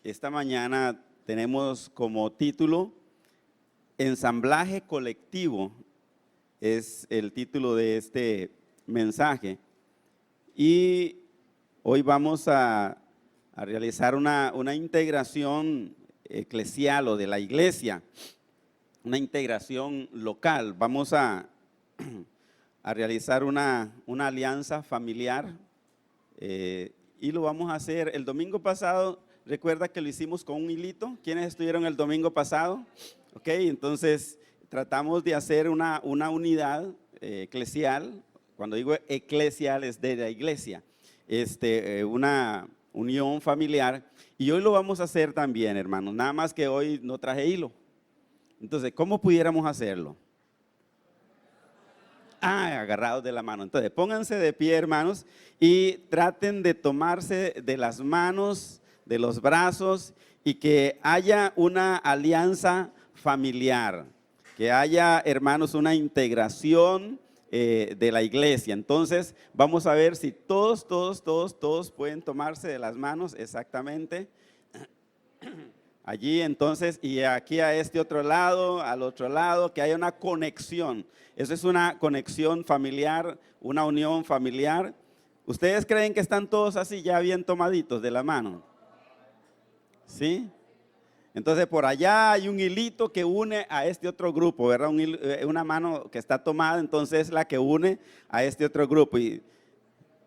Esta mañana tenemos como título Ensamblaje colectivo, es el título de este mensaje. Y hoy vamos a realizar una integración eclesial o de la iglesia, una integración local. Vamos a realizar una alianza familiar y lo vamos a hacer el domingo pasado. Recuerda que lo hicimos con un hilito. ¿Quiénes estuvieron el domingo pasado? Ok, entonces tratamos de hacer una unidad eclesial. Cuando digo eclesial es de la iglesia, una unión familiar. Y hoy lo vamos a hacer también, hermanos. Nada más que hoy no traje hilo. Entonces, ¿cómo pudiéramos hacerlo? Agarrados de la mano. Entonces, pónganse de pie, hermanos, y traten de tomarse de las manos, de los brazos, y que haya una alianza familiar, que haya, hermanos, una integración de la iglesia. Entonces, vamos a ver si todos pueden tomarse de las manos exactamente. Allí entonces, y aquí a este otro lado, al otro lado, que haya una conexión. Eso es una conexión familiar, una unión familiar. ¿Ustedes creen que están todos así ya bien tomaditos de la mano? ¿Sí? Entonces por allá hay un hilito que une a este otro grupo, ¿verdad? Una mano que está tomada, entonces es la que une a este otro grupo. Y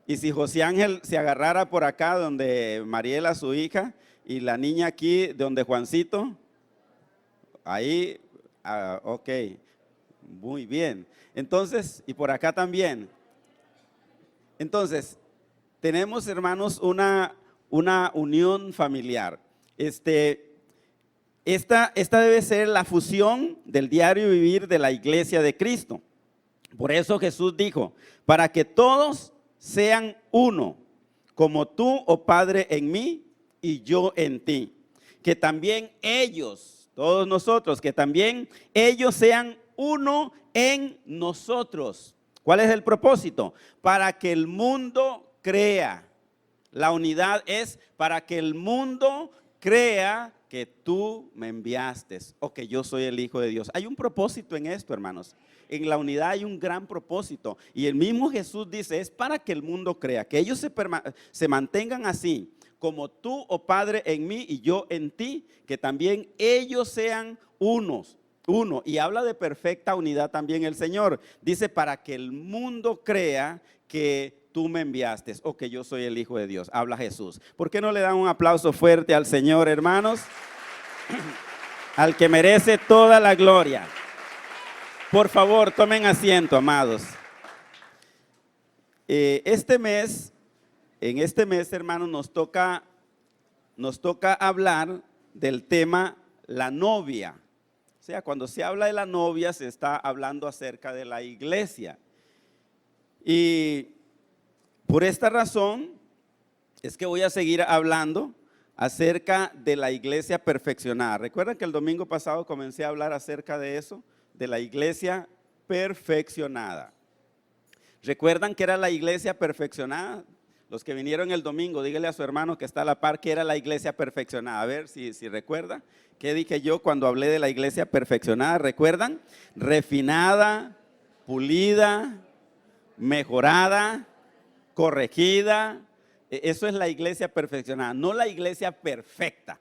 si José Ángel se agarrara por acá donde Mariela, su hija, y la niña aquí donde Juancito, ahí, ok, muy bien. Entonces, y por acá también. Entonces, tenemos, hermanos, una unión familiar. Esta debe ser la fusión del diario vivir de la iglesia de Cristo. Por eso Jesús dijo, para que todos sean uno, como tú, oh Padre, en mí y yo en ti. Que también ellos, todos nosotros, que también ellos sean uno en nosotros. ¿Cuál es el propósito? Para que el mundo crea. La unidad es para que el mundo crea que tú me enviaste o que yo soy el Hijo de Dios. Hay un propósito en esto, hermanos. En la unidad hay un gran propósito. Y el mismo Jesús dice, es para que el mundo crea, que ellos se mantengan así, como tú, oh Padre, en mí y yo en ti, que también ellos sean uno. Y habla de perfecta unidad también el Señor. Dice, para que el mundo crea que tú me enviaste o que yo soy el Hijo de Dios. Habla Jesús. ¿Por qué no le dan un aplauso fuerte al Señor, hermanos? Al que merece toda la gloria. Por favor, tomen asiento, amados. En este mes, hermanos, nos toca hablar del tema la novia. O sea, cuando se habla de la novia, se está hablando acerca de la iglesia. Y por esta razón es que voy a seguir hablando acerca de la iglesia perfeccionada. ¿Recuerdan que el domingo pasado comencé a hablar acerca de eso? De la iglesia perfeccionada. ¿Recuerdan que era la iglesia perfeccionada? Los que vinieron el domingo, dígale a su hermano que está a la par que era la iglesia perfeccionada. A ver si recuerda. ¿Qué dije yo cuando hablé de la iglesia perfeccionada? ¿Recuerdan? Refinada, pulida, mejorada, corregida. Eso es la iglesia perfeccionada, no la iglesia perfecta,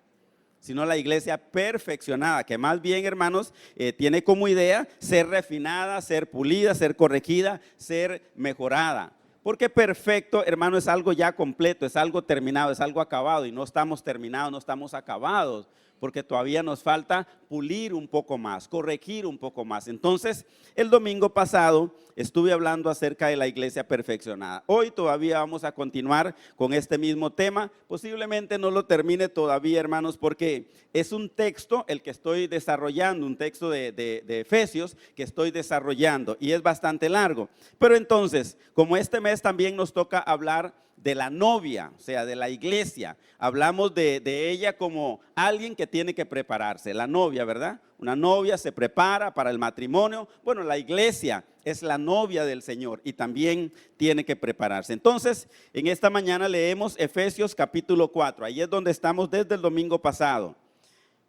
sino la iglesia perfeccionada, que más bien, hermanos, tiene como idea ser refinada, ser pulida, ser corregida, ser mejorada. Porque perfecto, hermano, es algo ya completo, es algo terminado, es algo acabado, y no estamos terminados, no estamos acabados, porque todavía nos falta pulir un poco más, corregir un poco más. Entonces, el domingo pasado estuve hablando acerca de la iglesia perfeccionada. Hoy todavía vamos a continuar con este mismo tema. Posiblemente no lo termine todavía, hermanos, porque es un texto el que estoy desarrollando, un texto de Efesios que estoy desarrollando y es bastante largo. Pero entonces, como este mes también nos toca hablar de la novia, o sea, de la iglesia. Hablamos de ella como alguien que tiene que prepararse, la novia, ¿verdad? Una novia se prepara para el matrimonio. Bueno, la iglesia es la novia del Señor y también tiene que prepararse. Entonces, en esta mañana leemos Efesios capítulo 4. Ahí es donde estamos desde el domingo pasado.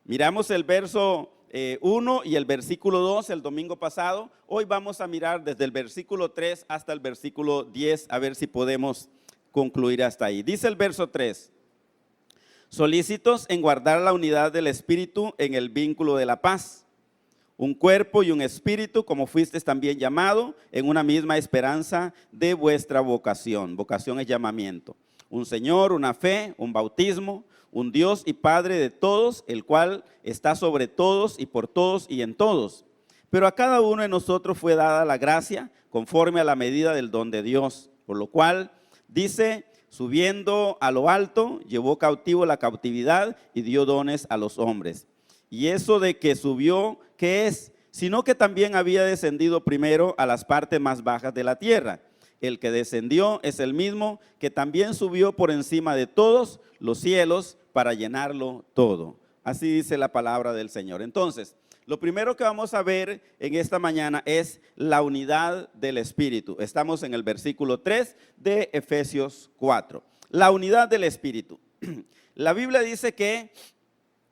Miramos el verso 1 y el versículo 2 el domingo pasado. Hoy vamos a mirar desde el versículo 3 hasta el versículo 10, a ver si podemos concluir hasta ahí. Dice el verso 3: solícitos en guardar la unidad del Espíritu en el vínculo de la paz, un cuerpo y un espíritu, como fuisteis también llamado, en una misma esperanza de vuestra vocación. Vocación es llamamiento. Un Señor, una fe, un bautismo, un Dios y Padre de todos, el cual está sobre todos y por todos y en todos. Pero a cada uno de nosotros fue dada la gracia conforme a la medida del don de Dios, por lo cual dice: subiendo a lo alto, llevó cautivo la cautividad y dio dones a los hombres. Y eso de que subió, ¿qué es? Sino que también había descendido primero a las partes más bajas de la tierra. El que descendió es el mismo que también subió por encima de todos los cielos para llenarlo todo. Así dice la palabra del Señor. Entonces, lo primero que vamos a ver en esta mañana es la unidad del Espíritu. Estamos en el versículo 3 de Efesios 4. La unidad del Espíritu. La Biblia dice que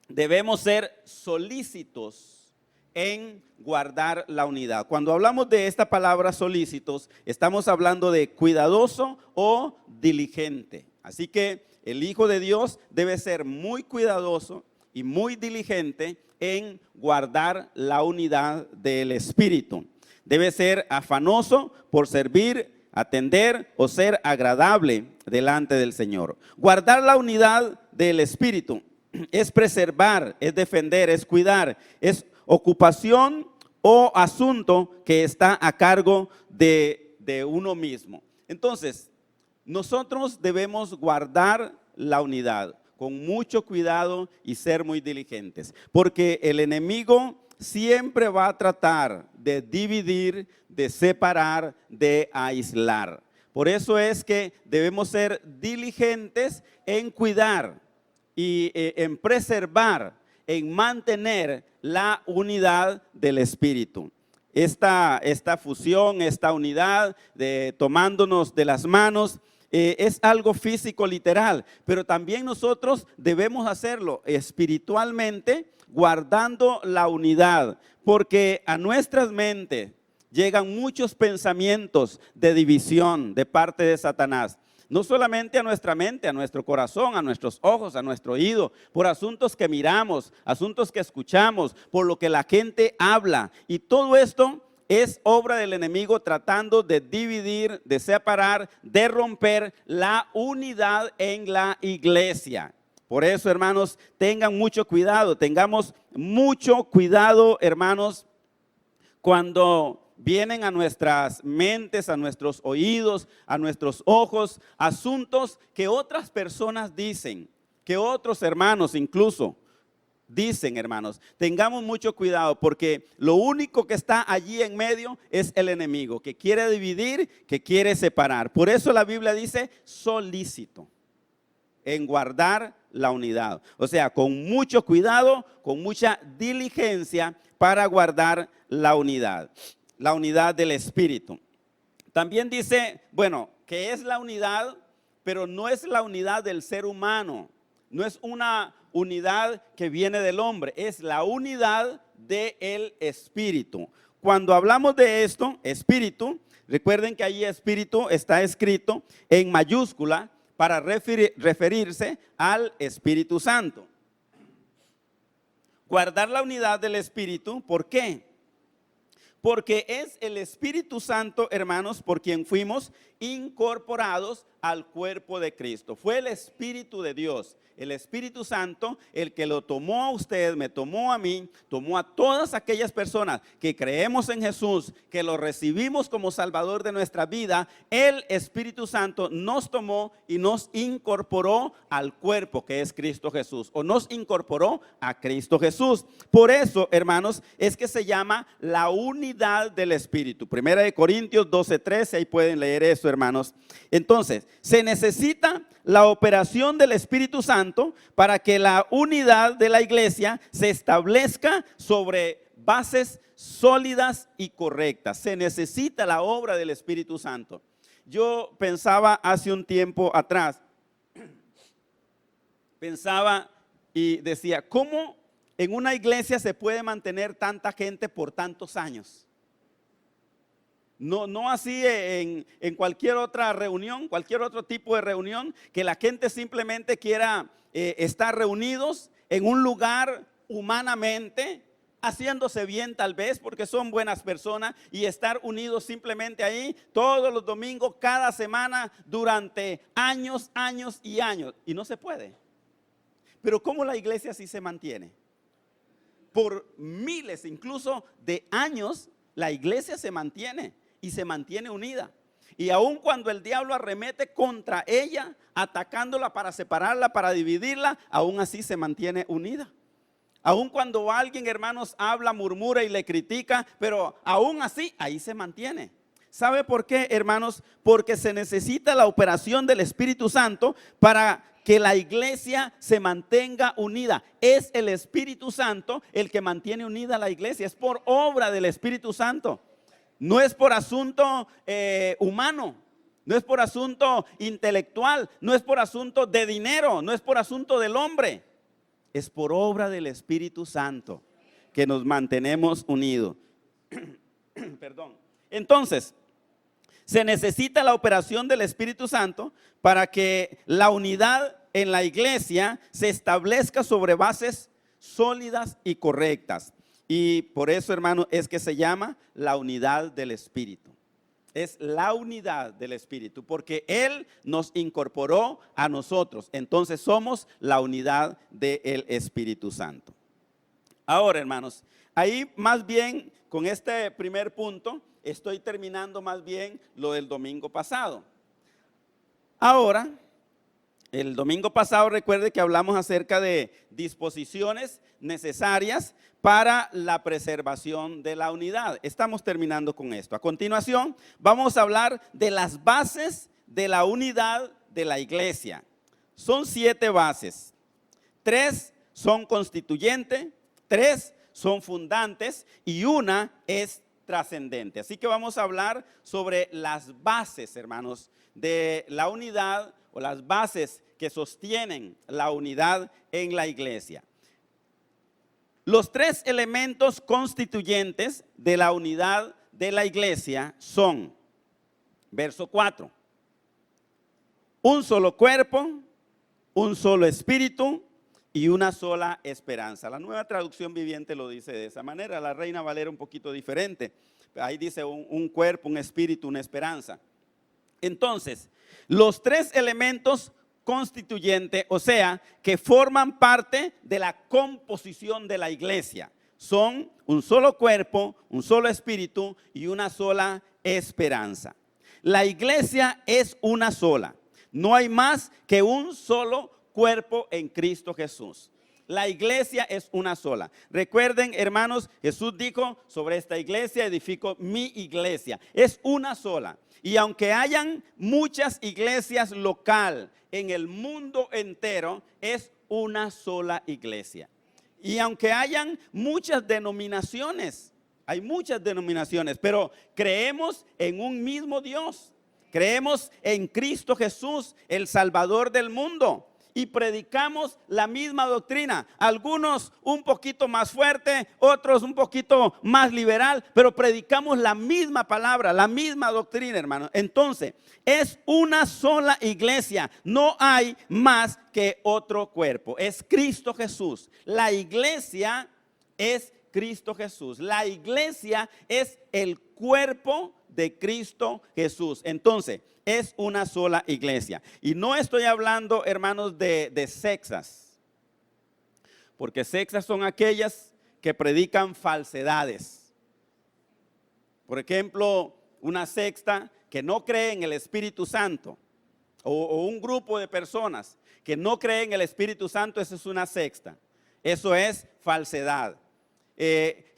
debemos ser solícitos en guardar la unidad. Cuando hablamos de esta palabra solícitos, estamos hablando de cuidadoso o diligente. Así que el Hijo de Dios debe ser muy cuidadoso y muy diligente en guardar la unidad del Espíritu. Debe ser afanoso por servir, atender o ser agradable delante del Señor. Guardar la unidad del Espíritu es preservar, es defender, es cuidar, es ocupación o asunto que está a cargo de uno mismo. Entonces, nosotros debemos guardar la unidad con mucho cuidado y ser muy diligentes, porque el enemigo siempre va a tratar de dividir, de separar, de aislar. Por eso es que debemos ser diligentes en cuidar y en preservar, en mantener la unidad del Espíritu. Esta fusión, esta unidad, tomándonos de las manos, es algo físico literal, pero también nosotros debemos hacerlo espiritualmente, guardando la unidad, porque a nuestras mentes llegan muchos pensamientos de división de parte de Satanás. No solamente a nuestra mente, a nuestro corazón, a nuestros ojos, a nuestro oído, por asuntos que miramos, asuntos que escuchamos, por lo que la gente habla. Y todo esto es obra del enemigo tratando de dividir, de separar, de romper la unidad en la iglesia. Por eso, hermanos, tengan mucho cuidado, tengamos mucho cuidado, hermanos, cuando vienen a nuestras mentes, a nuestros oídos, a nuestros ojos, asuntos que otras personas dicen, que otros hermanos incluso dicen, hermanos. Tengamos mucho cuidado, porque lo único que está allí en medio es el enemigo, que quiere dividir, que quiere separar. Por eso la Biblia dice solícito en guardar la unidad. O sea, con mucho cuidado, con mucha diligencia para guardar la unidad del Espíritu. También dice, bueno, que es la unidad, pero no es la unidad del ser humano, no es una unidad que viene del hombre, es la unidad del Espíritu. Cuando hablamos de esto, Espíritu, recuerden que allí Espíritu está escrito en mayúscula para referirse al Espíritu Santo. Guardar la unidad del Espíritu, ¿por qué? Porque es el Espíritu Santo, hermanos, por quien fuimos incorporados al cuerpo de Cristo. Fue el Espíritu de Dios, el Espíritu Santo, el que lo tomó a usted, me tomó a mí, tomó a todas aquellas personas que creemos en Jesús, que lo recibimos como Salvador de nuestra vida. El Espíritu Santo nos tomó y nos incorporó al cuerpo que es Cristo Jesús, o nos incorporó a Cristo Jesús. Por eso, hermanos, es que se llama la unidad del Espíritu. Primera de Corintios 12:13, ahí pueden leer eso, hermanos. Entonces, se necesita la operación del Espíritu Santo para que la unidad de la iglesia se establezca sobre bases sólidas y correctas. Se necesita la obra del Espíritu Santo. Yo pensaba hace un tiempo atrás, pensaba y decía, ¿cómo en una iglesia se puede mantener tanta gente por tantos años? No así en cualquier otra reunión, cualquier otro tipo de reunión, que la gente simplemente quiera estar reunidos en un lugar humanamente, haciéndose bien tal vez porque son buenas personas, y estar unidos simplemente ahí todos los domingos, cada semana, durante años, años y años. Y no se puede. Pero ¿cómo la iglesia sí se mantiene? Por miles, incluso de años, la iglesia se mantiene y se mantiene unida. Y aun cuando el diablo arremete contra ella, atacándola para separarla, para dividirla, aún así se mantiene unida. Aun cuando alguien, hermanos, habla, murmura y le critica, pero aún así, ahí se mantiene. ¿Sabe por qué, hermanos? Porque se necesita la operación del Espíritu Santo para que la iglesia se mantenga unida. Es el Espíritu Santo el que mantiene unida a la iglesia. Es por obra del Espíritu Santo. No es por asunto humano, no es por asunto intelectual, no es por asunto de dinero, no es por asunto del hombre. Es por obra del Espíritu Santo que nos mantenemos unidos. Perdón. Entonces, se necesita la operación del Espíritu Santo para que la unidad en la iglesia se establezca sobre bases sólidas y correctas. Y por eso, hermano, es que se llama la unidad del Espíritu. Es la unidad del Espíritu, porque Él nos incorporó a nosotros. Entonces somos la unidad del Espíritu Santo. Ahora, hermanos, ahí más bien con este primer punto estoy terminando más bien lo del domingo pasado. Ahora, el domingo pasado recuerde que hablamos acerca de disposiciones necesarias para la preservación de la unidad. Estamos terminando con esto. A continuación, vamos a hablar de las bases de la unidad de la iglesia. Son 7 bases. 3 son constituyentes, 3 son fundantes y una es trascendente. Así que vamos a hablar sobre las bases, hermanos, de la unidad, o las bases que sostienen la unidad en la iglesia. Los 3 elementos constituyentes de la unidad de la iglesia son, verso 4, un solo cuerpo, un solo espíritu y una sola esperanza. La Nueva Traducción Viviente lo dice de esa manera, la Reina Valera un poquito diferente. Ahí dice un cuerpo, un espíritu, una esperanza. Entonces, los 3 elementos constituyentes, o sea, que forman parte de la composición de la iglesia, son un solo cuerpo, un solo espíritu y una sola esperanza. La iglesia es una sola. No hay más que un solo cuerpo en Cristo Jesús. La iglesia es una sola. Recuerden, hermanos, Jesús dijo: sobre esta iglesia edifico mi iglesia. Es una sola. Y aunque hayan muchas iglesias local en el mundo entero, es una sola iglesia. Y aunque hayan muchas denominaciones, hay muchas denominaciones, pero creemos en un mismo Dios. Creemos en Cristo Jesús, el Salvador del mundo. Y predicamos la misma doctrina, algunos un poquito más fuerte, otros un poquito más liberal, pero predicamos la misma palabra, la misma doctrina, hermano. Entonces, es una sola iglesia, no hay más que otro cuerpo, es Cristo Jesús. La iglesia es Cristo Jesús, la iglesia es el cuerpo de Cristo Jesús. Entonces, es una sola iglesia. Y no estoy hablando, hermanos, de sectas, porque sectas son aquellas que predican falsedades. Por ejemplo, una secta que no cree en el Espíritu Santo, o un grupo de personas que no creen en el Espíritu Santo, eso es una secta. Eso es falsedad.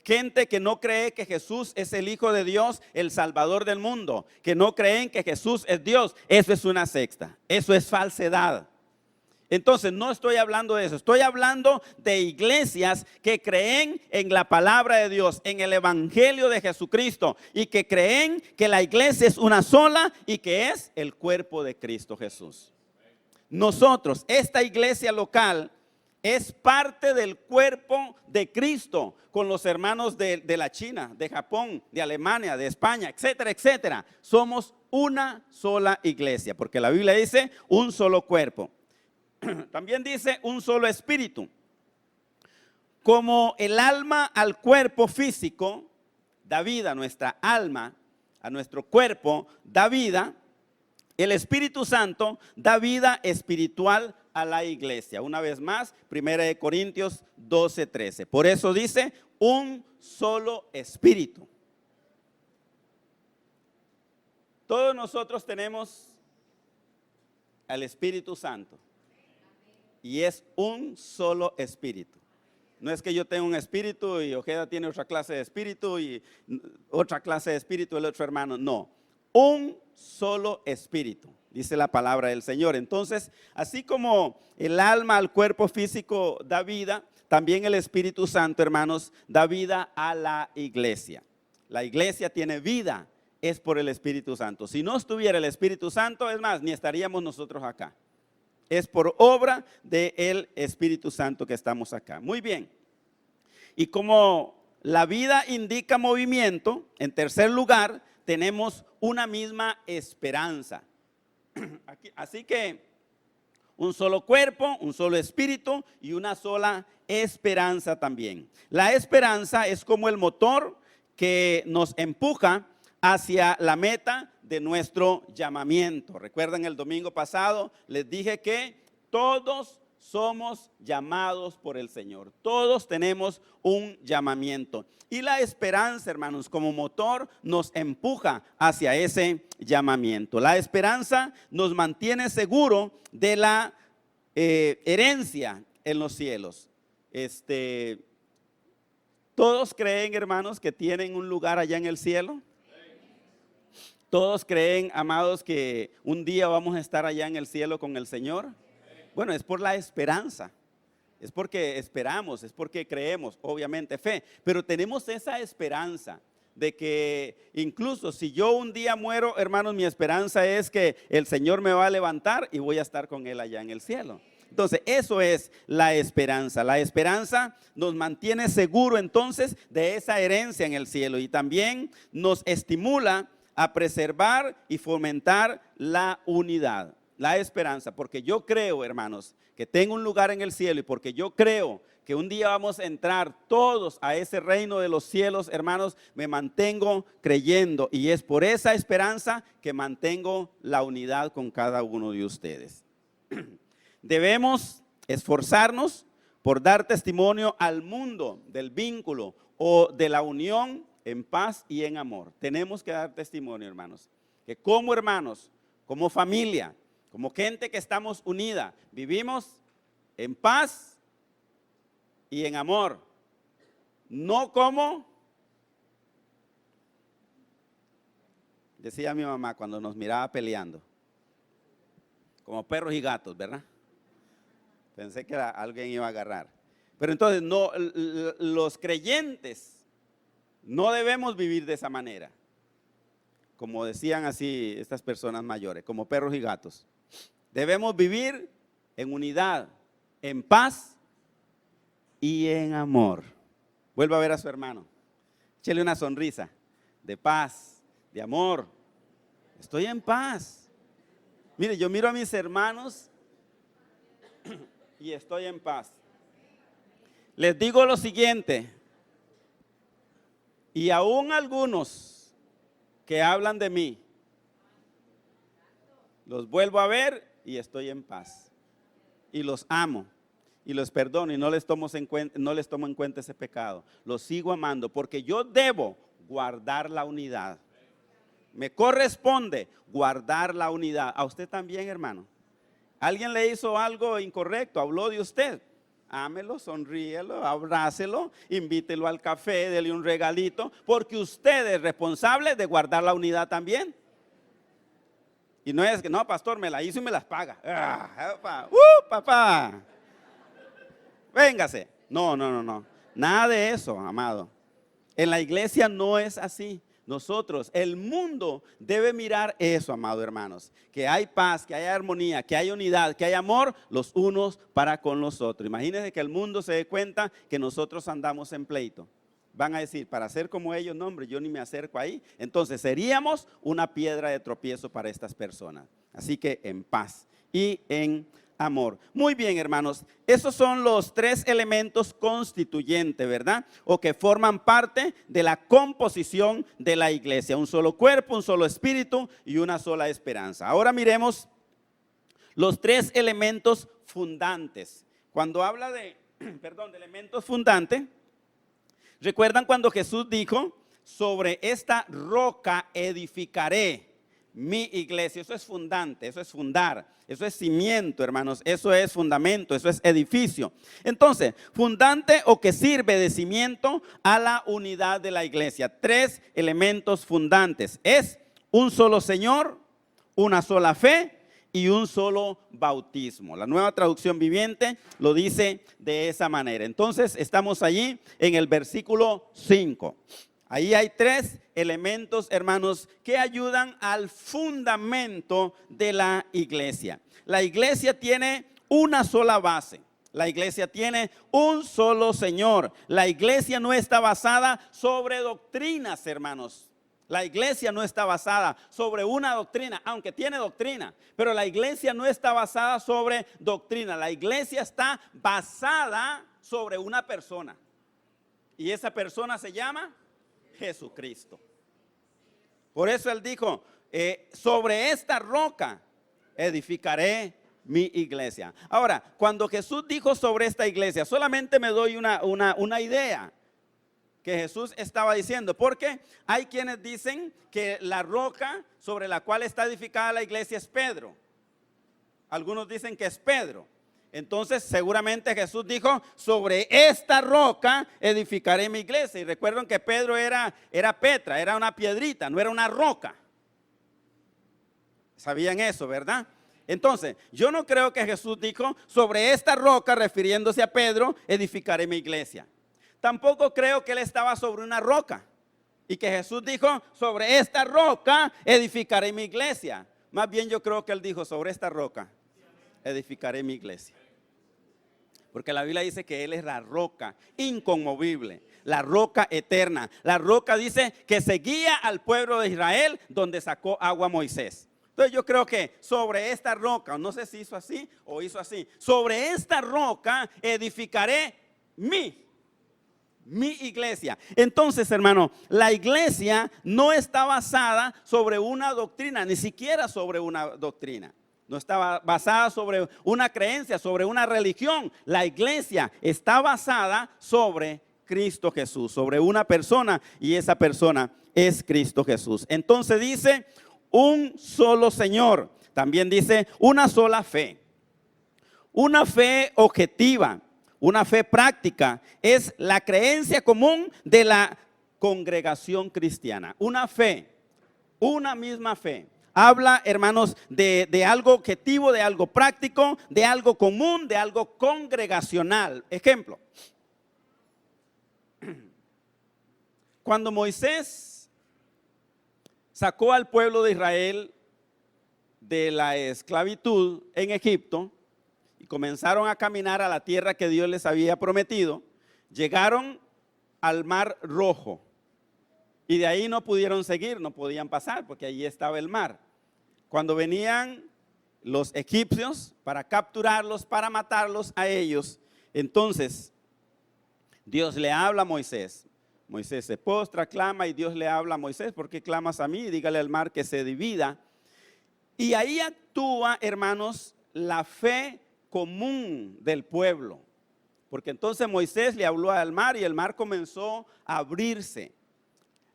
Gente que no cree que Jesús es el Hijo de Dios, el Salvador del mundo, que no creen que Jesús es Dios. Eso es una secta, eso es falsedad. Entonces no estoy hablando de eso, estoy hablando de iglesias que creen en la palabra de Dios, en el evangelio de Jesucristo, y que creen que la iglesia es una sola y que es el cuerpo de Cristo Jesús. Nosotros, esta iglesia local, es parte del cuerpo de Cristo, con los hermanos de la China, de Japón, de Alemania, de España, etcétera, etcétera. Somos una sola iglesia, porque la Biblia dice un solo cuerpo. También dice un solo espíritu. Como el alma al cuerpo físico da vida, nuestra alma a nuestro cuerpo da vida, el Espíritu Santo da vida espiritual a la iglesia. Una vez más, 1 Corintios 12:13. Por eso dice un solo espíritu. Todos nosotros tenemos al Espíritu Santo. Y es un solo espíritu. No es que yo tenga un espíritu y Ojeda tiene otra clase de espíritu y otra clase de espíritu el otro hermano. No, un solo espíritu, dice la palabra del Señor. Entonces, así como el alma al cuerpo físico da vida, también el Espíritu Santo, hermanos, da vida a la iglesia. La iglesia tiene vida, es por el Espíritu Santo. Si no estuviera el Espíritu Santo, es más, ni estaríamos nosotros acá. Es por obra del Espíritu Santo que estamos acá. Muy bien. Y como la vida indica movimiento, en tercer lugar, tenemos una misma esperanza. Así que un solo cuerpo, un solo espíritu y una sola esperanza también. La esperanza es como el motor que nos empuja hacia la meta de nuestro llamamiento. Recuerdan el domingo pasado, les dije que todos somos llamados por el Señor. Todos tenemos un llamamiento. Y la esperanza, hermanos, como motor nos empuja hacia ese llamamiento. La esperanza nos mantiene seguro de la herencia en los cielos. ¿Todos creen, hermanos, que tienen un lugar allá en el cielo? ¿Todos creen, amados, que un día vamos a estar allá en el cielo con el Señor? Bueno, es por la esperanza, es porque esperamos, es porque creemos, obviamente fe, pero tenemos esa esperanza de que incluso si yo un día muero, hermanos, mi esperanza es que el Señor me va a levantar y voy a estar con Él allá en el cielo. Entonces, eso es la esperanza. La esperanza nos mantiene seguro entonces de esa herencia en el cielo y también nos estimula a preservar y fomentar la unidad, la esperanza, porque yo creo, hermanos, que tengo un lugar en el cielo y porque yo creo que un día vamos a entrar todos a ese reino de los cielos, hermanos, me mantengo creyendo y es por esa esperanza que mantengo la unidad con cada uno de ustedes. Debemos esforzarnos por dar testimonio al mundo del vínculo o de la unión en paz y en amor. Tenemos que dar testimonio, hermanos, que como hermanos, como familia, como gente que estamos unida, vivimos en paz y en amor. No como, decía mi mamá cuando nos miraba peleando, como perros y gatos, ¿verdad? Pensé que alguien iba a agarrar. Pero entonces no, los creyentes no debemos vivir de esa manera, como decían así estas personas mayores, como perros y gatos. Debemos vivir en unidad, en paz y en amor. Vuelva a ver a su hermano, échele una sonrisa de paz, de amor. Estoy en paz. Mire, yo miro a mis hermanos y estoy en paz. Les digo lo siguiente. Y aún algunos que hablan de mí, los vuelvo a ver y estoy en paz. Y los amo y los perdono y no les tomo en cuenta ese pecado. Los sigo amando porque yo debo guardar la unidad. Me corresponde guardar la unidad. A usted también, hermano. ¿Alguien le hizo algo incorrecto? ¿Habló de usted? ámelo, sonríelo, abrácelo, invítelo al café, dele un regalito, porque usted es responsable de guardar la unidad también. Y no es que, no, pastor, me la hizo y me las paga. Papá, véngase. No, no, no, no. Nada de eso, amado. En la iglesia no es así. Nosotros, el mundo debe mirar eso, amado hermanos, que hay paz, que hay armonía, que hay unidad, que hay amor los unos para con los otros. Imagínense que el mundo se dé cuenta que nosotros andamos en pleito. Van a decir, para ser como ellos, no hombre, yo ni me acerco ahí. Entonces seríamos una piedra de tropiezo para estas personas. Así que en paz y en amor. Muy bien, hermanos, esos son los tres elementos constituyentes, ¿verdad? O que forman parte de la composición de la iglesia. Un solo cuerpo, un solo espíritu y una sola esperanza. Ahora miremos los tres elementos fundantes. Cuando habla de, de elementos fundantes, ¿recuerdan cuando Jesús dijo, sobre esta roca edificaré mi iglesia? Eso es fundante, eso es fundar, eso es cimiento, hermanos, eso es fundamento, eso es edificio. Entonces, fundante o que sirve de cimiento a la unidad de la iglesia. Tres elementos fundantes. Es un solo Señor, una sola fe y un solo bautismo. La Nueva Traducción Viviente lo dice de esa manera. Entonces, estamos allí en el versículo 5. Ahí hay tres elementos, hermanos, que ayudan al fundamento de la iglesia. La iglesia tiene una sola base. La iglesia tiene un solo Señor. La iglesia no está basada sobre doctrinas, hermanos. La iglesia no está basada sobre una doctrina, aunque tiene doctrina, pero la iglesia no está basada sobre doctrina. La iglesia está basada sobre una persona. Y esa persona se llama Jesucristo. Por eso él dijo, sobre esta roca edificaré mi iglesia. Ahora, cuando Jesús dijo sobre esta iglesia, solamente me doy una idea que Jesús estaba diciendo, porque hay quienes dicen que la roca sobre la cual está edificada la iglesia es Pedro. Algunos dicen que es Pedro. Entonces seguramente Jesús dijo, sobre esta roca edificaré mi iglesia. Y recuerden que Pedro era Petra, era una piedrita, no era una roca. ¿Sabían eso, verdad? Entonces, yo no creo que Jesús dijo, sobre esta roca, refiriéndose a Pedro, edificaré mi iglesia. Tampoco creo que él estaba sobre una roca y que Jesús dijo, sobre esta roca edificaré mi iglesia. Más bien yo creo que él dijo, sobre esta roca edificaré mi iglesia. Porque la Biblia dice que él es la roca inconmovible, la roca eterna. La roca dice que seguía al pueblo de Israel donde sacó agua Moisés. Entonces yo creo que sobre esta roca, no sé si hizo así o hizo así, sobre esta roca edificaré mi iglesia. Entonces, hermano, la iglesia no está basada sobre una doctrina, ni siquiera sobre una doctrina. No está basada sobre una creencia, sobre una religión. La iglesia está basada sobre Cristo Jesús, sobre una persona, y esa persona es Cristo Jesús. Entonces dice, un solo Señor. También dice, una sola fe. Una fe objetiva. Una fe práctica es la creencia común de la congregación cristiana. Una fe, una misma fe. Habla, hermanos, de algo objetivo, de algo práctico, de algo común, de algo congregacional. Ejemplo, cuando Moisés sacó al pueblo de Israel de la esclavitud en Egipto, y comenzaron a caminar a la tierra que Dios les había prometido, llegaron al Mar Rojo y de ahí no pudieron seguir, no podían pasar porque allí estaba el mar. Cuando venían los egipcios para capturarlos, para matarlos a ellos, entonces Dios le habla a Moisés. Moisés se postra, clama, y Dios le habla a Moisés, ¿por qué clamas a mí? Dígale al mar que se divida. Y ahí actúa, hermanos, la fe común del pueblo, porque entonces Moisés le habló al mar y el mar comenzó a abrirse.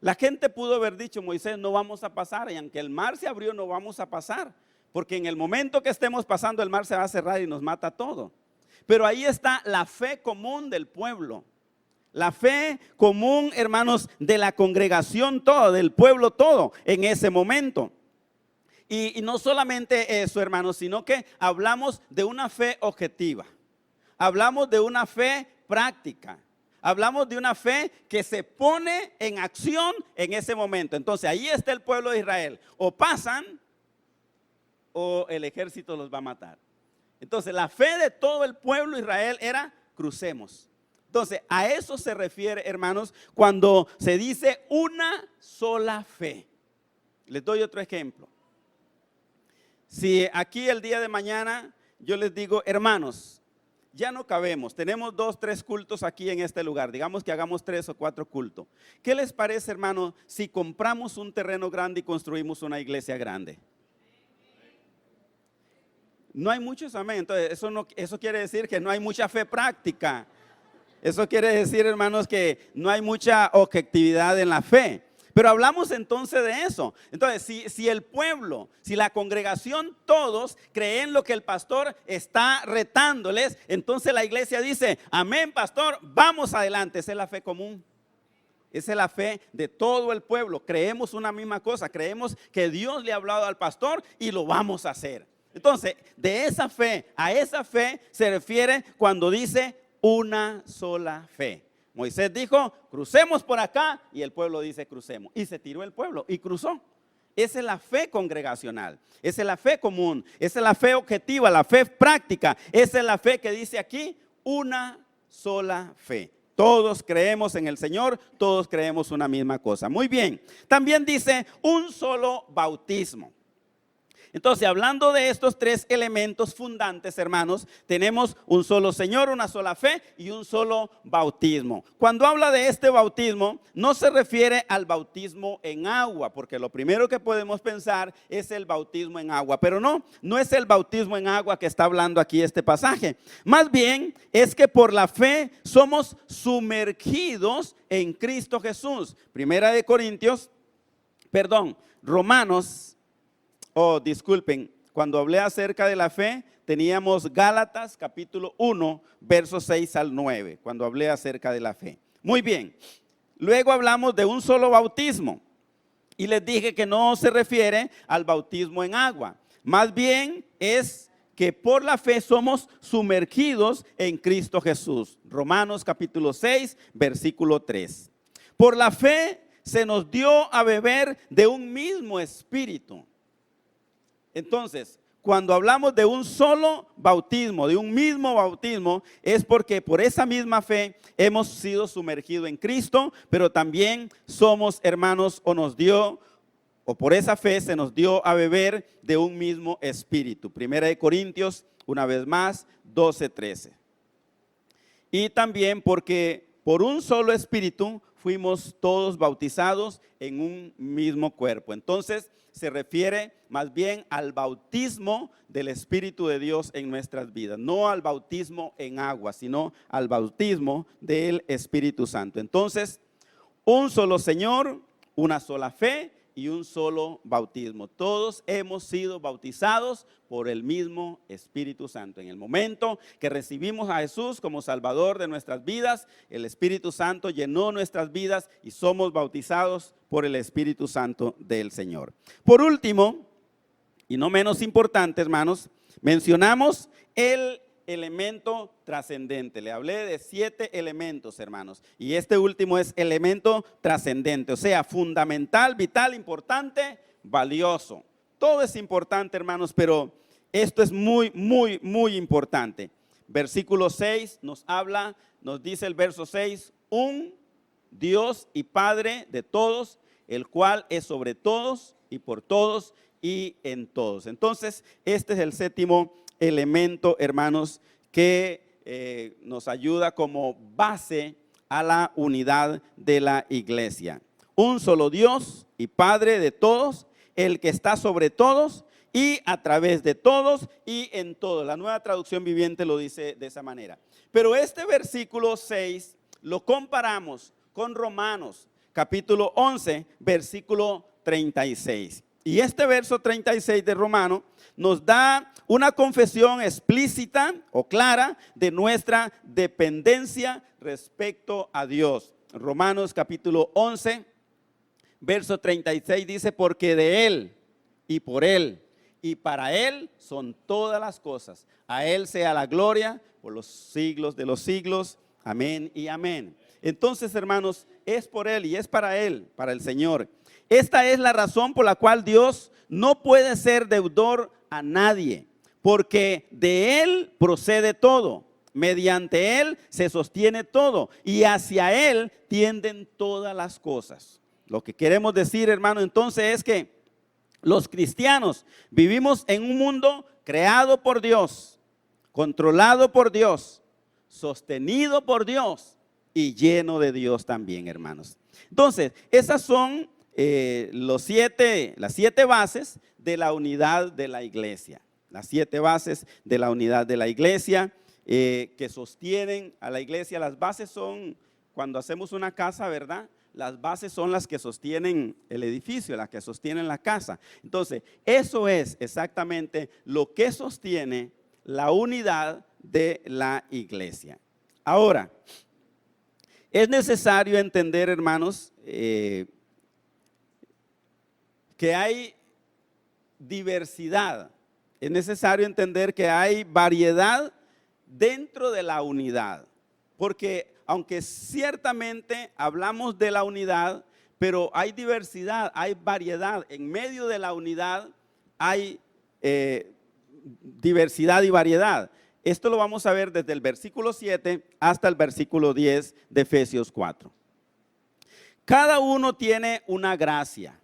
La gente pudo haber dicho, Moisés, no vamos a pasar, y aunque el mar se abrió, no vamos a pasar, porque en el momento que estemos pasando el mar se va a cerrar y nos mata todo. Pero ahí está la fe común del pueblo. La fe común, hermanos, de la congregación toda, del pueblo todo, en ese momento. Y no solamente eso, hermanos, sino que hablamos de una fe objetiva. Hablamos de una fe práctica. Hablamos de una fe que se pone en acción en ese momento. Entonces, ahí está el pueblo de Israel. O pasan o el ejército los va a matar. Entonces, la fe de todo el pueblo de Israel era crucemos. Entonces, a eso se refiere, hermanos, cuando se dice una sola fe. Les doy otro ejemplo. Si aquí el día de mañana yo les digo, hermanos, ya no cabemos, tenemos 2, 3 cultos aquí en este lugar, digamos que hagamos 3 o 4 cultos. ¿Qué les parece, hermanos, si compramos un terreno grande y construimos una iglesia grande? No hay muchos amén. Entonces, eso quiere decir que no hay mucha fe práctica. Eso quiere decir, hermanos, que no hay mucha objetividad en la fe. Pero hablamos entonces de eso. Entonces, si el pueblo, si la congregación, todos creen lo que el pastor está retándoles, entonces la iglesia dice, amén, pastor, vamos adelante. Esa es la fe común. Esa es la fe de todo el pueblo. Creemos una misma cosa. Creemos que Dios le ha hablado al pastor y lo vamos a hacer. Entonces, de esa fe a esa fe se refiere cuando dice una sola fe. Moisés dijo, crucemos por acá, y el pueblo dice, crucemos. Y se tiró el pueblo y cruzó. Esa es la fe congregacional, esa es la fe común, esa es la fe objetiva, la fe práctica. Esa es la fe que dice aquí, una sola fe. Todos creemos en el Señor, todos creemos una misma cosa. Muy bien, también dice un solo bautismo. Entonces, hablando de estos 3 elementos fundantes, hermanos, tenemos un solo Señor, una sola fe y un solo bautismo. Cuando habla de este bautismo, no se refiere al bautismo en agua, porque lo primero que podemos pensar es el bautismo en agua. Pero no es el bautismo en agua que está hablando aquí este pasaje. Más bien es que por la fe somos sumergidos en Cristo Jesús. Romanos. Disculpen, cuando hablé acerca de la fe, teníamos Gálatas capítulo 1, versos 6 al 9, cuando hablé acerca de la fe. Muy bien, luego hablamos de un solo bautismo y les dije que no se refiere al bautismo en agua. Más bien es que por la fe somos sumergidos en Cristo Jesús. Romanos capítulo 6, versículo 3. Por la fe se nos dio a beber de un mismo espíritu. Entonces, cuando hablamos de un solo bautismo, de un mismo bautismo, es porque por esa misma fe hemos sido sumergidos en Cristo, pero también somos hermanos o por esa fe se nos dio a beber de un mismo espíritu. 1 Corintios, una vez más, 12:13. Y también porque por un solo espíritu fuimos todos bautizados en un mismo cuerpo. Entonces, se refiere más bien al bautismo del Espíritu de Dios en nuestras vidas, no al bautismo en agua, sino al bautismo del Espíritu Santo. Entonces, un solo Señor, una sola fe y un solo bautismo. Todos hemos sido bautizados por el mismo Espíritu Santo. En el momento que recibimos a Jesús como Salvador de nuestras vidas, el Espíritu Santo llenó nuestras vidas y somos bautizados por el Espíritu Santo del Señor. Por último, y no menos importante, hermanos, mencionamos el elemento trascendente. Le hablé de 7 elementos, hermanos, y este último es elemento trascendente, o sea, fundamental, vital, importante, valioso. Todo es importante, hermanos, pero esto es muy, muy, muy importante. Versículo 6 nos dice el verso 6, un Dios y Padre de todos, el cual es sobre todos y por todos y en todos. Entonces, este es el 7º elemento, hermanos, que nos ayuda como base a la unidad de la iglesia. Un solo Dios y Padre de todos, el que está sobre todos y a través de todos y en todos. La Nueva Traducción Viviente lo dice de esa manera. Pero este versículo 6 lo comparamos con Romanos capítulo 11, versículo 36. Y este verso 36 de Romano nos da una confesión explícita o clara de nuestra dependencia respecto a Dios. Romanos capítulo 11, verso 36 dice, porque de Él y por Él y para Él son todas las cosas. A Él sea la gloria por los siglos de los siglos. Amén y amén. Entonces, hermanos, es por Él y es para Él, para el Señor. Esta es la razón por la cual Dios no puede ser deudor a nadie, porque de Él procede todo, mediante Él se sostiene todo y hacia Él tienden todas las cosas. Lo que queremos decir, hermano, entonces es que los cristianos vivimos en un mundo creado por Dios, controlado por Dios, sostenido por Dios y lleno de Dios también, hermanos. Entonces, esas son las 7 bases de la unidad de la iglesia. Las 7 bases de la unidad de la iglesia que sostienen a la iglesia. Las bases son, cuando hacemos una casa, ¿verdad? Las bases son las que sostienen el edificio, las que sostienen la casa. Entonces, eso es exactamente lo que sostiene la unidad de la iglesia. Ahora, es necesario entender, hermanos, que hay diversidad. Es necesario entender que hay variedad dentro de la unidad. Porque aunque ciertamente hablamos de la unidad, pero hay diversidad, hay variedad. En medio de la unidad hay diversidad y variedad. Esto lo vamos a ver desde el versículo 7 hasta el versículo 10 de Efesios 4. Cada uno tiene una gracia.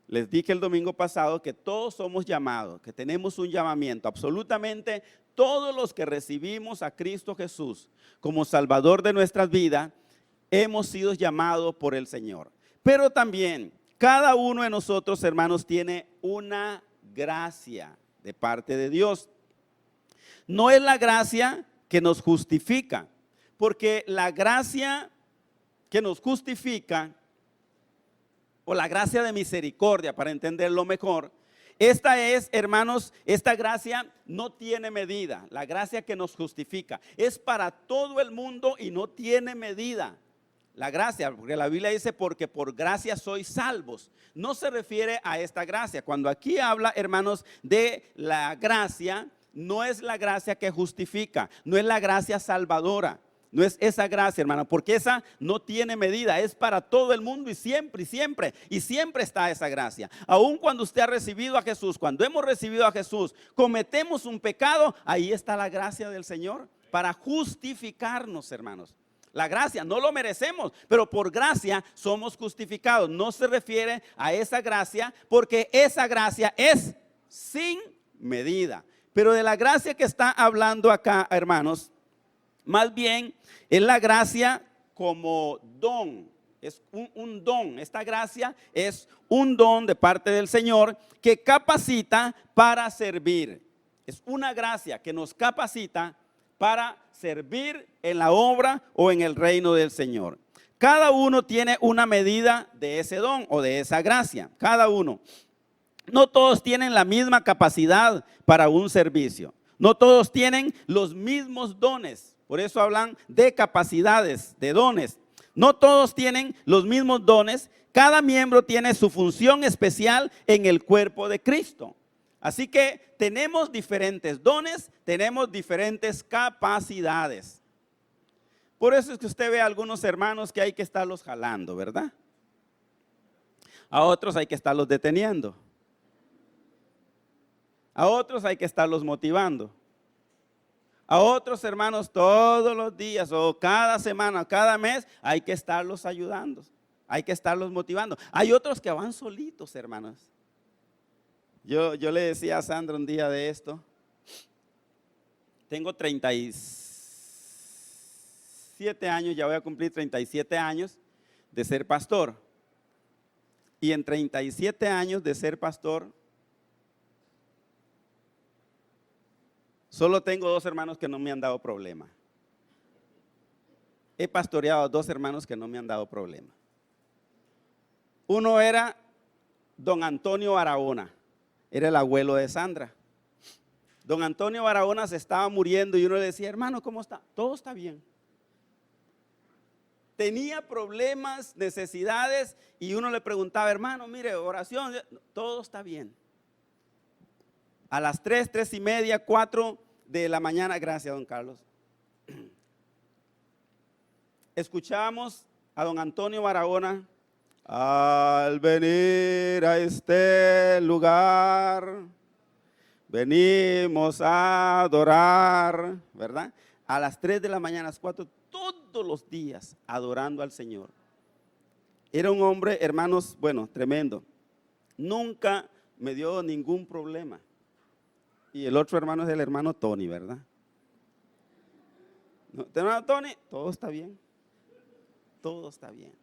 Les dije el domingo pasado que todos somos llamados, que tenemos un llamamiento. Absolutamente todos los que recibimos a Cristo Jesús como Salvador de nuestras vidas, hemos sido llamados por el Señor. Pero también cada uno de nosotros, hermanos, tiene una gracia de parte de Dios. No es la gracia que nos justifica, porque la gracia que nos justifica, o la gracia de misericordia, para entenderlo mejor, esta es, hermanos, esta gracia no tiene medida. La gracia que nos justifica es para todo el mundo y no tiene medida. La gracia, porque la Biblia dice, porque por gracia sois salvos. No se refiere a esta gracia. Cuando aquí habla, hermanos, de la gracia, no es la gracia que justifica, no es la gracia salvadora. No es esa gracia, hermano, porque esa no tiene medida, es para todo el mundo y siempre está esa gracia. Aun cuando usted ha recibido a Jesús, cuando hemos recibido a Jesús, cometemos un pecado, ahí está la gracia del Señor para justificarnos, hermanos. La gracia, no lo merecemos, pero por gracia somos justificados. No se refiere a esa gracia, porque esa gracia es sin medida. Pero de la gracia que está hablando acá, hermanos, más bien es la gracia como don, es un don. Esta gracia es un don de parte del Señor que capacita para servir. Es una gracia que nos capacita para servir en la obra o en el reino del Señor. Cada uno tiene una medida de ese don o de esa gracia, cada uno. No todos tienen la misma capacidad para un servicio. No todos tienen los mismos dones. Por eso hablan de capacidades, de dones. No todos tienen los mismos dones. Cada miembro tiene su función especial en el cuerpo de Cristo. Así que tenemos diferentes dones, tenemos diferentes capacidades. Por eso es que usted ve a algunos hermanos que hay que estarlos jalando, ¿verdad? A otros hay que estarlos deteniendo. A otros hay que estarlos motivando. A otros hermanos todos los días o cada semana, cada mes, hay que estarlos ayudando, hay que estarlos motivando. Hay otros que van solitos, hermanos. Yo le decía a Sandra un día de esto, tengo 37 años, ya voy a cumplir 37 años de ser pastor. Y en 37 años de ser pastor, solo tengo 2 hermanos que no me han dado problema. He pastoreado a 2 hermanos que no me han dado problema. Uno era don Antonio Barahona, era el abuelo de Sandra. Don Antonio Barahona se estaba muriendo y uno le decía, hermano, ¿cómo está? Todo está bien. Tenía problemas, necesidades y uno le preguntaba, hermano, mire, oración, todo está bien. A las 3:30, 4 de la mañana, gracias don Carlos, escuchamos a don Antonio Barahona, al venir a este lugar, venimos a adorar, ¿verdad? A las 3 de la mañana, a las 4, todos los días adorando al Señor. Era un hombre, hermanos, bueno, tremendo. Nunca me dio ningún problema. Y el otro hermano es el hermano Tony, ¿verdad? ¿No? Hermano Tony, todo está bien. Todo está bien.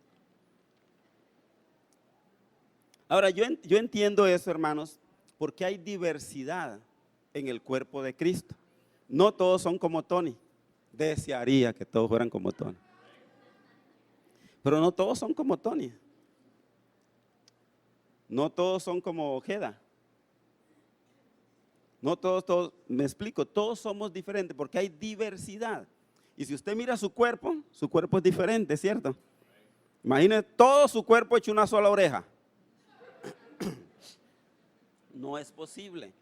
Ahora, yo entiendo eso, hermanos, porque hay diversidad en el cuerpo de Cristo. No todos son como Tony. Desearía que todos fueran como Tony. Pero no todos son como Tony. No todos son como Ojeda. No todos, me explico, todos somos diferentes porque hay diversidad. Y si usted mira su cuerpo es diferente, ¿cierto? Imagine todo su cuerpo hecho una sola oreja. No es posible,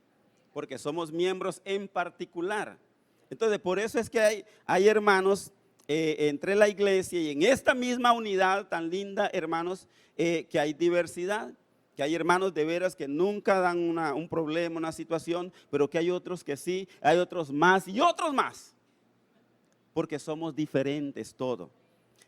porque somos miembros en particular. Entonces, por eso es que hay hermanos entre la iglesia y en esta misma unidad tan linda, hermanos, que hay diversidad. Que hay hermanos de veras que nunca dan un problema, una situación, pero que hay otros que sí, hay otros más y otros más. Porque somos diferentes todos.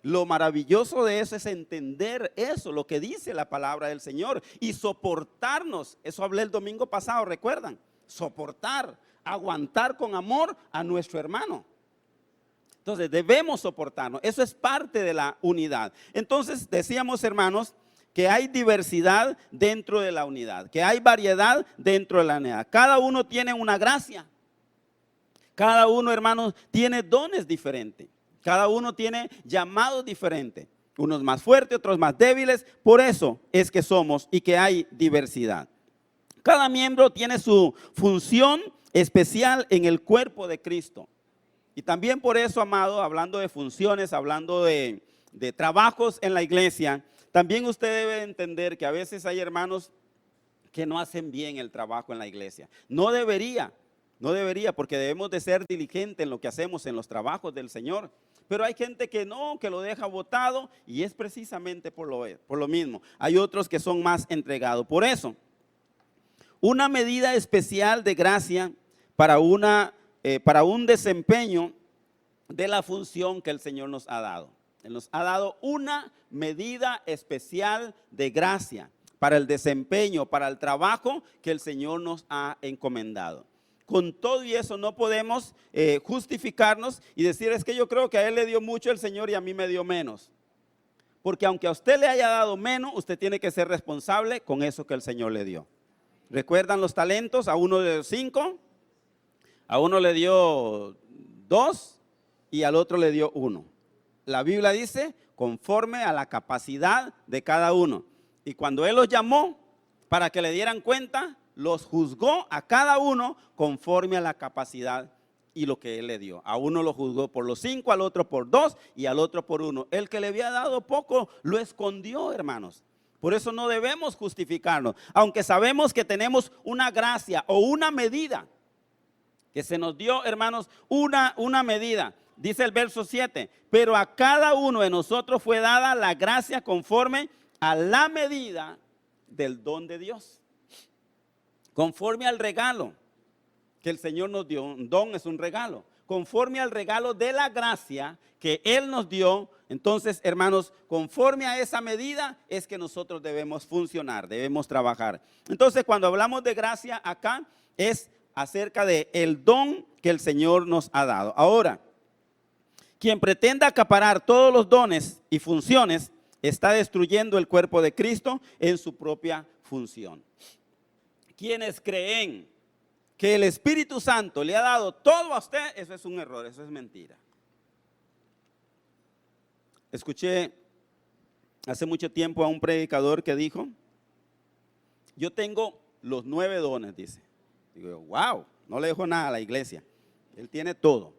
Lo maravilloso de eso es entender eso, lo que dice la palabra del Señor y soportarnos. Eso hablé el domingo pasado, ¿recuerdan? Soportar, aguantar con amor a nuestro hermano. Entonces debemos soportarnos, eso es parte de la unidad. Entonces decíamos, hermanos, que hay diversidad dentro de la unidad, que hay variedad dentro de la unidad. Cada uno tiene una gracia. Cada uno, hermanos, tiene dones diferentes. Cada uno tiene llamados diferentes. Unos más fuertes, otros más débiles. Por eso es que somos y que hay diversidad. Cada miembro tiene su función especial en el cuerpo de Cristo. Y también por eso, amado, hablando de funciones, hablando de trabajos en la iglesia, también usted debe entender que a veces hay hermanos que no hacen bien el trabajo en la iglesia. No debería, porque debemos de ser diligentes en lo que hacemos en los trabajos del Señor. Pero hay gente que no, que lo deja botado y es precisamente por lo mismo. Hay otros que son más entregados. Por eso, una medida especial de gracia para un desempeño de la función que el Señor nos ha dado. Él nos ha dado una medida especial de gracia para el desempeño, para el trabajo que el Señor nos ha encomendado. Con todo y eso no podemos justificarnos y decir, es que yo creo que a él le dio mucho el Señor y a mí me dio menos. Porque aunque a usted le haya dado menos, usted tiene que ser responsable con eso que el Señor le dio. ¿Recuerdan los talentos? A uno le dio 5, a uno le dio 2 y al otro le dio 1. La Biblia dice, conforme a la capacidad de cada uno. Y cuando Él los llamó para que le dieran cuenta, los juzgó a cada uno conforme a la capacidad y lo que Él le dio. A uno lo juzgó por los 5, al otro por 2 y al otro por 1. El que le había dado poco lo escondió, hermanos. Por eso no debemos justificarnos, aunque sabemos que tenemos una gracia o una medida, que se nos dio, hermanos, una medida. Dice el verso 7, pero a cada uno de nosotros fue dada la gracia conforme a la medida del don de Dios. Conforme al regalo que el Señor nos dio. Un don es un regalo. Conforme al regalo de la gracia que Él nos dio. Entonces, hermanos, conforme a esa medida es que nosotros debemos funcionar, debemos trabajar. Entonces, cuando hablamos de gracia acá, es acerca de el don que el Señor nos ha dado. Ahora, quien pretenda acaparar todos los dones y funciones está destruyendo el cuerpo de Cristo en su propia función. Quienes creen que el Espíritu Santo le ha dado todo a usted, eso es un error, eso es mentira. Escuché hace mucho tiempo a un predicador que dijo yo tengo los 9 dones, dice. Digo, wow, no le dejo nada a la iglesia. Él tiene todo.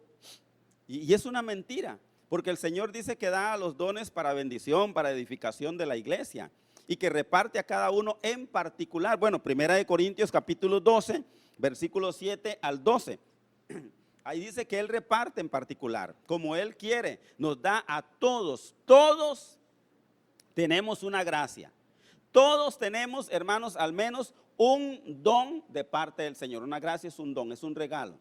Y es una mentira, porque el Señor dice que da los dones para bendición, para edificación de la iglesia, y que reparte a cada uno en particular. Bueno, 1 Corintios capítulo 12, versículos 7 al 12. Ahí dice que Él reparte en particular, como Él quiere, nos da a todos. Todos tenemos una gracia. Todos tenemos, hermanos, al menos un don de parte del Señor. Una gracia es un don, es un regalo.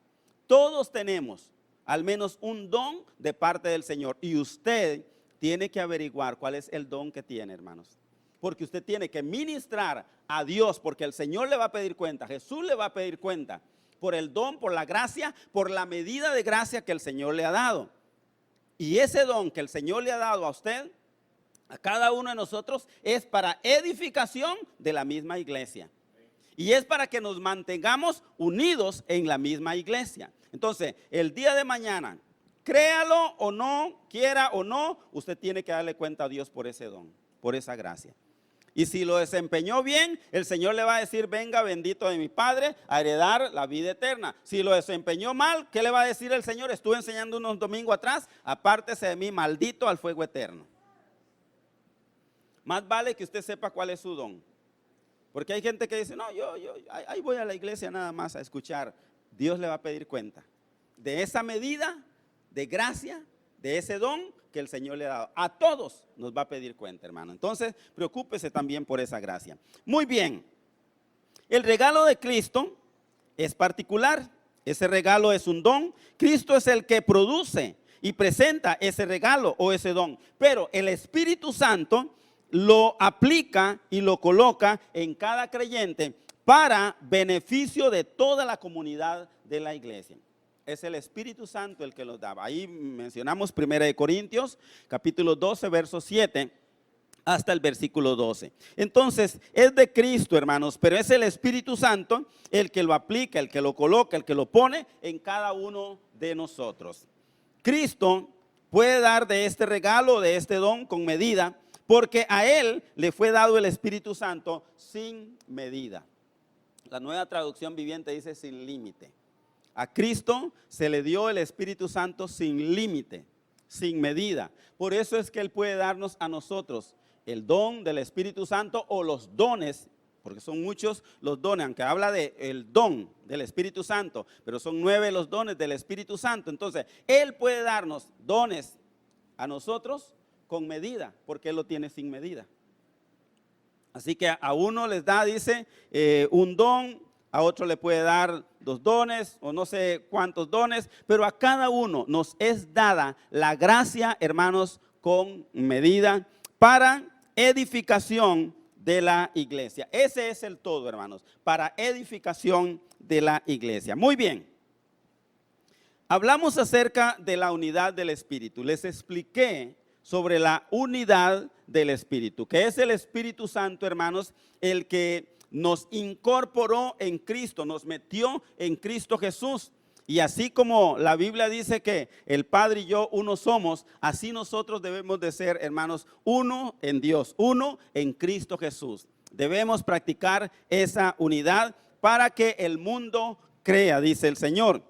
Todos tenemos al menos un don de parte del Señor. Y usted tiene que averiguar cuál es el don que tiene, hermanos. Porque usted tiene que ministrar a Dios, porque el Señor le va a pedir cuenta, Jesús le va a pedir cuenta por el don, por la gracia, por la medida de gracia que el Señor le ha dado. Y ese don que el Señor le ha dado a usted, a cada uno de nosotros, es para edificación de la misma iglesia. Y es para que nos mantengamos unidos en la misma iglesia. Entonces, el día de mañana, créalo o no, quiera o no, usted tiene que darle cuenta a Dios por ese don, por esa gracia. Y si lo desempeñó bien, el Señor le va a decir, venga bendito de mi Padre a heredar la vida eterna. Si lo desempeñó mal, ¿qué le va a decir el Señor? Estuve enseñando unos domingos atrás, apártese de mí, maldito al fuego eterno. Más vale que usted sepa cuál es su don. Porque hay gente que dice, no, yo ahí voy a la iglesia nada más a escuchar. Dios le va a pedir cuenta de esa medida de gracia, de ese don que el Señor le ha dado. A todos nos va a pedir cuenta, hermano. Entonces, preocúpese también por esa gracia. Muy bien, el regalo de Cristo es particular. Ese regalo es un don. Cristo es el que produce y presenta ese regalo o ese don. Pero el Espíritu Santo lo aplica y lo coloca en cada creyente para beneficio de toda la comunidad de la iglesia. Es el Espíritu Santo el que los daba. Ahí mencionamos 1 Corintios, capítulo 12, verso 7, hasta el versículo 12. Entonces, es de Cristo, hermanos, pero es el Espíritu Santo el que lo aplica, el que lo coloca, el que lo pone en cada uno de nosotros. Cristo puede dar de este regalo, de este don con medida, porque a Él le fue dado el Espíritu Santo sin medida. La Nueva Traducción Viviente dice sin límite. A Cristo se le dio el Espíritu Santo sin límite, sin medida. Por eso es que Él puede darnos a nosotros el don del Espíritu Santo o los dones, porque son muchos los dones, aunque habla del don del Espíritu Santo, pero son 9 los dones del Espíritu Santo. Entonces, Él puede darnos dones a nosotros con medida, porque Él lo tiene sin medida. Así que a uno les da, dice, un don, a otro le puede dar 2 dones o no sé cuántos dones, pero a cada uno nos es dada la gracia, hermanos, con medida para edificación de la iglesia. Ese es el todo, hermanos, para edificación de la iglesia. Muy bien. Hablamos acerca de la unidad del Espíritu. Les expliqué sobre la unidad del Espíritu, que es el Espíritu Santo, hermanos, el que nos incorporó en Cristo, nos metió en Cristo Jesús. Y así como la Biblia dice que el Padre y yo uno somos, así nosotros debemos de ser, hermanos, uno en Dios, uno en Cristo Jesús. Debemos practicar esa unidad para que el mundo crea, dice el Señor.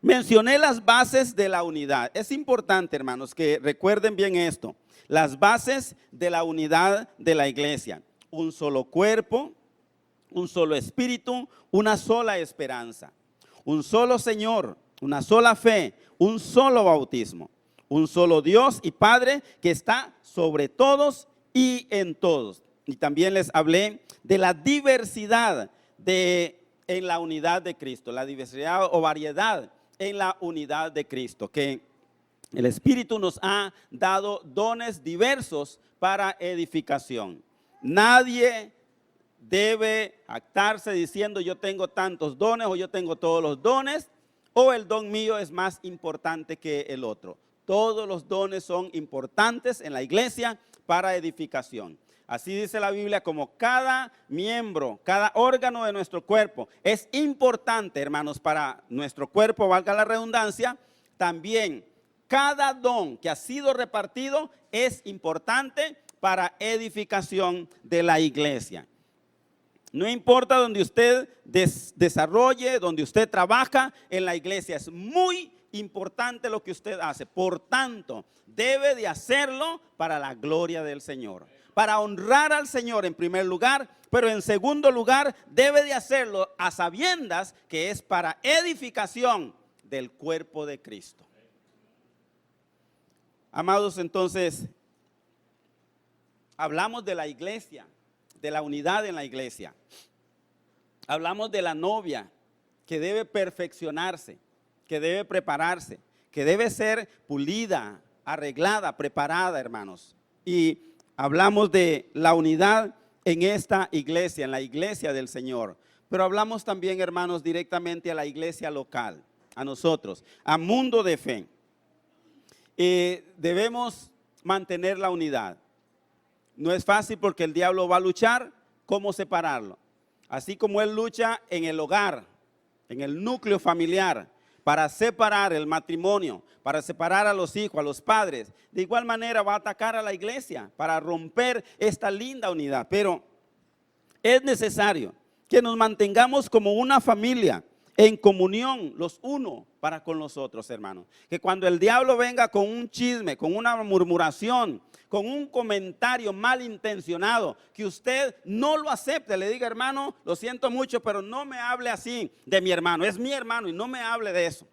Mencioné las bases de la unidad. Es importante, hermanos, que recuerden bien esto. Las bases de la unidad de la iglesia. Un solo cuerpo, un solo espíritu, una sola esperanza. Un solo Señor, una sola fe, un solo bautismo. Un solo Dios y Padre que está sobre todos y en todos. Y también les hablé de la diversidad en la unidad de Cristo. La diversidad o variedad en la unidad de Cristo, que el Espíritu nos ha dado dones diversos para edificación. Nadie debe jactarse diciendo yo tengo tantos dones o yo tengo todos los dones o el don mío es más importante que el otro. Todos los dones son importantes en la iglesia para edificación. Así dice la Biblia, como cada miembro, cada órgano de nuestro cuerpo es importante, hermanos, para nuestro cuerpo, valga la redundancia, también cada don que ha sido repartido es importante para edificación de la iglesia. No importa donde usted desarrolle, donde usted trabaja en la iglesia, es muy importante lo que usted hace. Por tanto, debe de hacerlo para la gloria del Señor, para honrar al Señor en primer lugar, pero en segundo lugar debe de hacerlo a sabiendas que es para edificación del cuerpo de Cristo. Amados, entonces, hablamos de la iglesia, de la unidad en la iglesia. Hablamos de la novia que debe perfeccionarse, que debe prepararse, que debe ser pulida, arreglada, preparada, hermanos. Y hablamos de la unidad en esta iglesia, en la iglesia del Señor. Pero hablamos también, hermanos, directamente a la iglesia local, a nosotros, a Mundo de Fe. Debemos mantener la unidad. No es fácil porque el diablo va a luchar, ¿cómo separarlo? Así como él lucha en el hogar, en el núcleo familiar, para separar el matrimonio, para separar a los hijos, a los padres. De igual manera va a atacar a la iglesia para romper esta linda unidad. Pero es necesario que nos mantengamos como una familia en comunión los unos para con los otros, hermanos. Que cuando el diablo venga con un chisme, con una murmuración, con un comentario malintencionado, que usted no lo acepte, le diga: hermano, lo siento mucho, pero no me hable así de mi hermano, es mi hermano y no me hable de eso.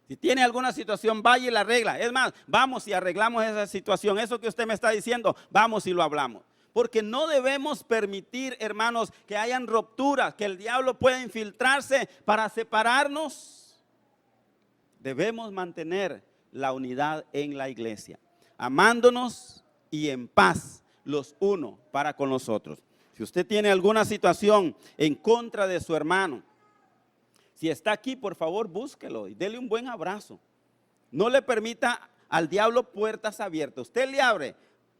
Si tiene alguna situación, vaya y la arregla. Es más, vamos y arreglamos esa situación. Eso que usted me está diciendo, vamos y lo hablamos. Porque no debemos permitir, hermanos, que hayan rupturas, que el diablo pueda infiltrarse para separarnos. Debemos mantener la unidad en la iglesia, amándonos y en paz los unos para con los otros. Si usted tiene alguna situación en contra de su hermano, si está aquí, por favor, búsquelo y dele un buen abrazo. No le permita al diablo puertas abiertas. Usted le abre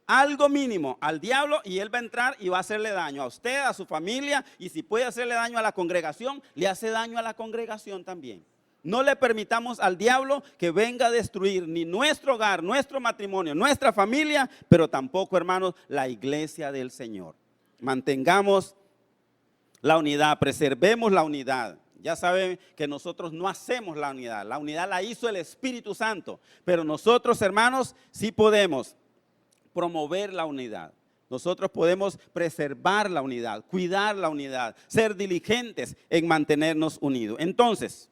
algo mínimo al diablo y él va a entrar y va a hacerle daño a usted, a su familia, y si puede hacerle daño a la congregación, le hace daño a la congregación también. No le permitamos al diablo que venga a destruir ni nuestro hogar, nuestro matrimonio, nuestra familia, pero tampoco, hermanos, la iglesia del Señor. Mantengamos la unidad, preservemos la unidad. Ya saben que nosotros no hacemos la unidad la hizo el Espíritu Santo, pero nosotros, hermanos, sí podemos promover la unidad. Nosotros podemos preservar la unidad, cuidar la unidad, ser diligentes en mantenernos unidos. Entonces,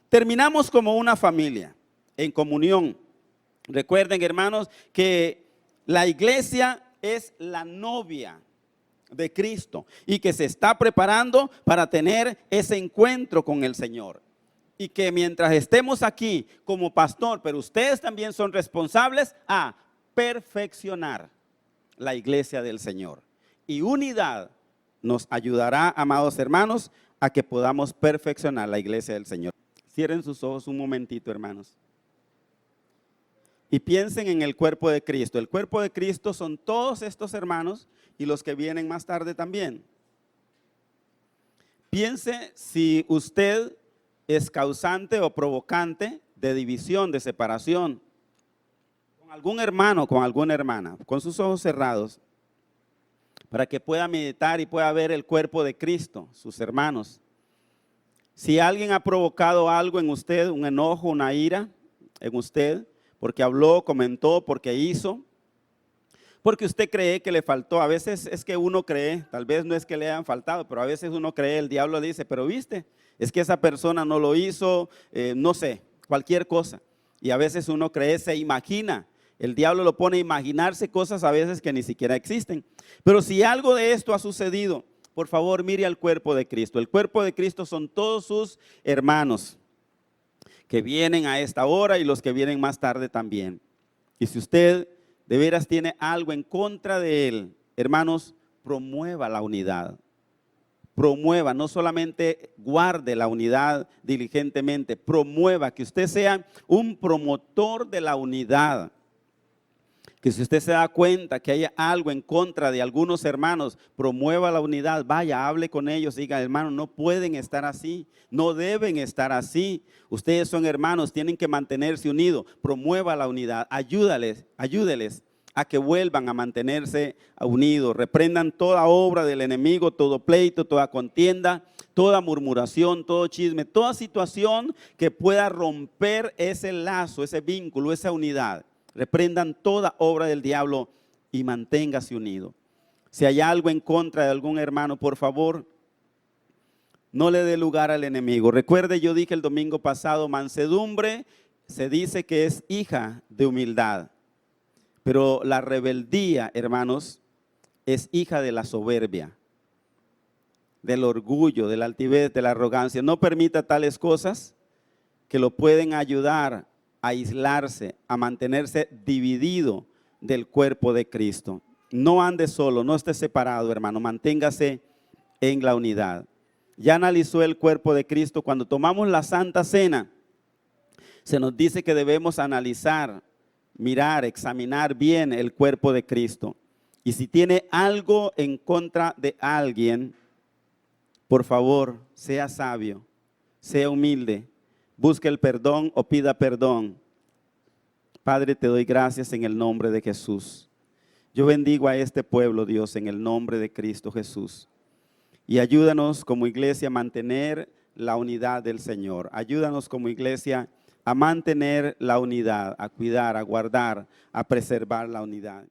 terminamos como una familia, en comunión. Recuerden, hermanos, que la iglesia es la novia de Cristo y que se está preparando para tener ese encuentro con el Señor. Y que mientras estemos aquí como pastor, pero ustedes también son responsables a perfeccionar la iglesia del Señor. Y unidad nos ayudará, amados hermanos, a que podamos perfeccionar la iglesia del Señor. Cierren sus ojos un momentito, hermanos. Y piensen en el cuerpo de Cristo. El cuerpo de Cristo son todos estos hermanos y los que vienen más tarde también. Piense si usted es causante o provocante de división, de separación, con algún hermano, con alguna hermana, con sus ojos cerrados, para que pueda meditar y pueda ver el cuerpo de Cristo, sus hermanos. Si alguien ha provocado algo en usted, un enojo, una ira en usted, porque habló, comentó, porque hizo, porque usted cree que le faltó. A veces es que uno cree, tal vez no es que le hayan faltado, pero a veces uno cree, el diablo dice: pero viste, es que esa persona no lo hizo, no sé, cualquier cosa. Y a veces uno cree, se imagina. El diablo lo pone a imaginarse cosas a veces que ni siquiera existen. Pero si algo de esto ha sucedido, por favor, mire al cuerpo de Cristo. El cuerpo de Cristo son todos sus hermanos que vienen a esta hora y los que vienen más tarde también. Y si usted de veras tiene algo en contra de él, hermanos, promueva la unidad. Promueva, no solamente guarde la unidad diligentemente, promueva, que usted sea un promotor de la unidad. Que si usted se da cuenta que hay algo en contra de algunos hermanos, promueva la unidad, vaya, hable con ellos, diga: hermano, no pueden estar así, no deben estar así. Ustedes son hermanos, tienen que mantenerse unidos. Promueva la unidad, ayúdeles a que vuelvan a mantenerse unidos. Reprendan toda obra del enemigo, todo pleito, toda contienda, toda murmuración, todo chisme, toda situación que pueda romper ese lazo, ese vínculo, esa unidad. Reprendan toda obra del diablo y manténgase unido. Si hay algo en contra de algún hermano, por favor, no le dé lugar al enemigo. Recuerde, yo dije el domingo pasado, mansedumbre se dice que es hija de humildad. Pero la rebeldía, hermanos, es hija de la soberbia, del orgullo, de la altivez, de la arrogancia. No permita tales cosas que lo pueden ayudar a aislarse, a mantenerse dividido del cuerpo de Cristo. No ande solo, no esté separado, hermano, manténgase en la unidad. Ya analizó el cuerpo de Cristo. Cuando tomamos la Santa Cena, se nos dice que debemos analizar, mirar, examinar bien el cuerpo de Cristo. Y si tiene algo en contra de alguien, por favor, sea sabio, sea humilde, busque el perdón o pida perdón. Padre, te doy gracias en el nombre de Jesús. Yo bendigo a este pueblo, Dios, en el nombre de Cristo Jesús. Y ayúdanos como iglesia a mantener la unidad del Señor. Ayúdanos como iglesia a mantener la unidad, a cuidar, a guardar, a preservar la unidad.